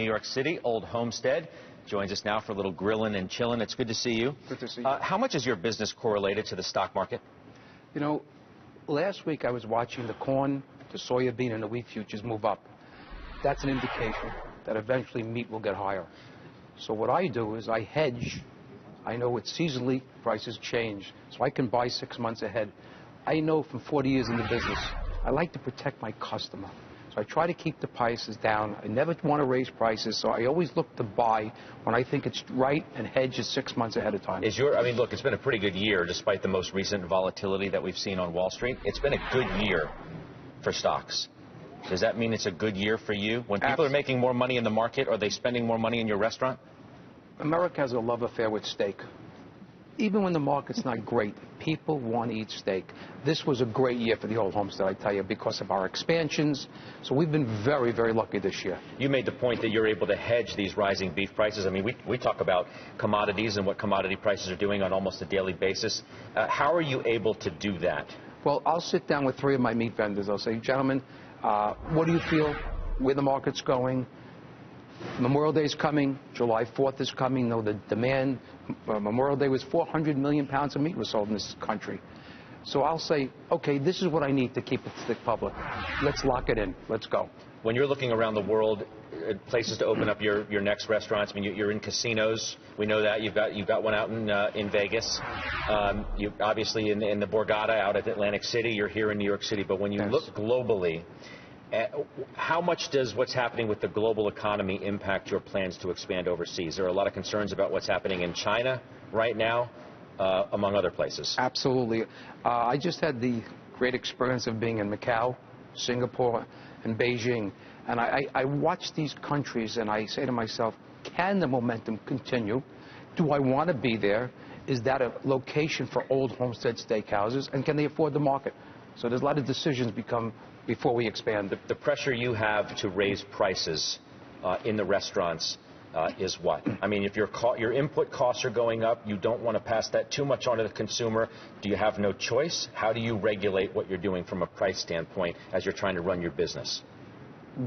New York City, Old Homestead. Joins us now for a little grilling and chilling. It's good to see you. Good to see you. How much is your business correlated to the stock market? You know, last week I was watching the corn, the soybean, and the wheat futures move up. That's an indication that eventually meat will get higher. So what I do is I hedge. I know it's seasonally prices change, so I can buy 6 months ahead. I know from 40 years in the business, I like to protect my customer. So I try to keep the prices down. I never want to raise prices, so I always look to buy when I think it's right and hedge it 6 months ahead of time. Look, it's been a pretty good year despite the most recent volatility that we've seen on Wall Street. It's been a good year for stocks. Does that mean it's a good year for you? When people are making more money in the market, are they spending more money in your restaurant? America has a love affair with steak. Even when the market's not great, people want to eat steak. This was a great year for the Old Homestead, I tell you, because of our expansions. So we've been very, very lucky this year. You made the point that you're able to hedge these rising beef prices. I mean, we talk about commodities and what commodity prices are doing on almost a daily basis. How are you able to do that? Well, I'll sit down with 3 of my meat vendors. I'll say, gentlemen, what do you feel, where the market's going? Memorial Day is coming. July 4th is coming. The demand, Memorial Day was 400 million pounds of meat was sold in this country. So I'll say, okay, this is what I need to keep it public. Let's lock it in. Let's go. When you're looking around the world, places to open up your next restaurants, I mean, you're in casinos. We know that. You've got one out in Vegas. You obviously in the Borgata out at Atlantic City. You're here in New York City. But when you look globally, how much does what's happening with the global economy impact your plans to expand overseas? There are a lot of concerns about what's happening in China right now, among other places. Absolutely. I just had the great experience of being in Macau, Singapore, and Beijing. And I watch these countries and I say to myself, can the momentum continue? Do I want to be there? Is that a location for Old Homestead Steakhouses? And can they afford the market? So there's a lot of decisions before we expand. The pressure you have to raise prices in the restaurants is what? I mean, if your input costs are going up, you don't want to pass that too much on to the consumer. Do you have no choice? How do you regulate what you're doing from a price standpoint as you're trying to run your business?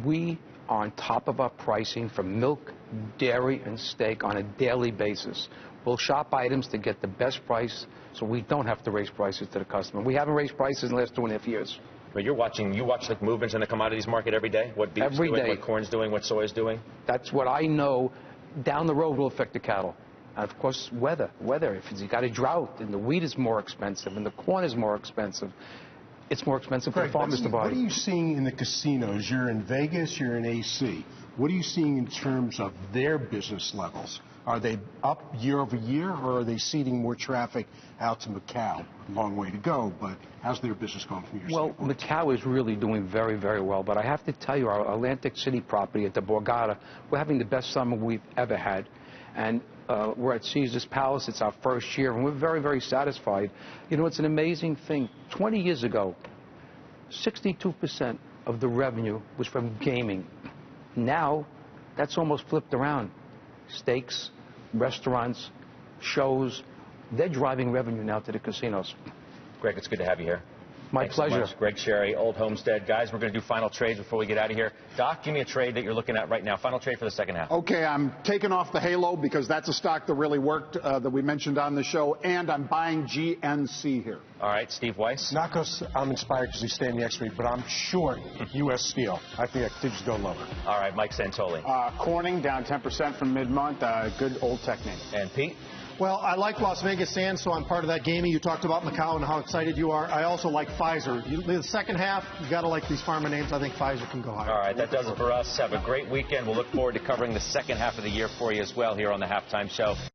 We are on top of our pricing for milk, dairy, and steak on a daily basis. We'll shop items to get the best price so we don't have to raise prices to the customer. We haven't raised prices in the last 2.5 years. But you watch the movements in the commodities market every day? What beef's doing, what corn's doing, what soy's doing? That's what I know down the road will affect the cattle. And of course, weather. If you got a drought and the wheat is more expensive and the corn is more expensive, it's more expensive for the farmers to buy. What are you seeing in the casinos? You're in Vegas, you're in AC. What are you seeing in terms of their business levels? Are they up year over year, or are they seeding more traffic out to Macau? A long way to go, but how's their business going from your standpoint? Well, Macau is really doing very, very well. But I have to tell you, our Atlantic City property at the Borgata, we're having the best summer we've ever had. And we're at Caesar's Palace. It's our first year, and we're very, very satisfied. You know, it's an amazing thing. 20 years ago, 62% of the revenue was from gaming. Now, that's almost flipped around. Steaks, restaurants, shows, they're driving revenue now to the casinos. Greg, it's good to have you here. My pleasure. So much. Greg Sherry, Old Homestead. Guys, we're going to do final trades before we get out of here. Doc, give me a trade that you're looking at right now. Final trade for the second half. Okay, I'm taking off the Halo because that's a stock that really worked that we mentioned on the show, and I'm buying GNC here. All right, Steve Weiss. Not because I'm inspired because he's staying next week, but I'm short U.S. Steel. I think I could just go lower. All right, Mike Santoli. Corning down 10% from mid-month. Good old technique. And Pete? Well, I like Las Vegas Sands, so I'm part of that gaming. You talked about Macau and how excited you are. I also like Pfizer. The second half, you got to like these pharma names. I think Pfizer can go higher. All right, that does it for us. Have a great weekend. We'll look forward to covering the second half of the year for you as well here on the Halftime Show.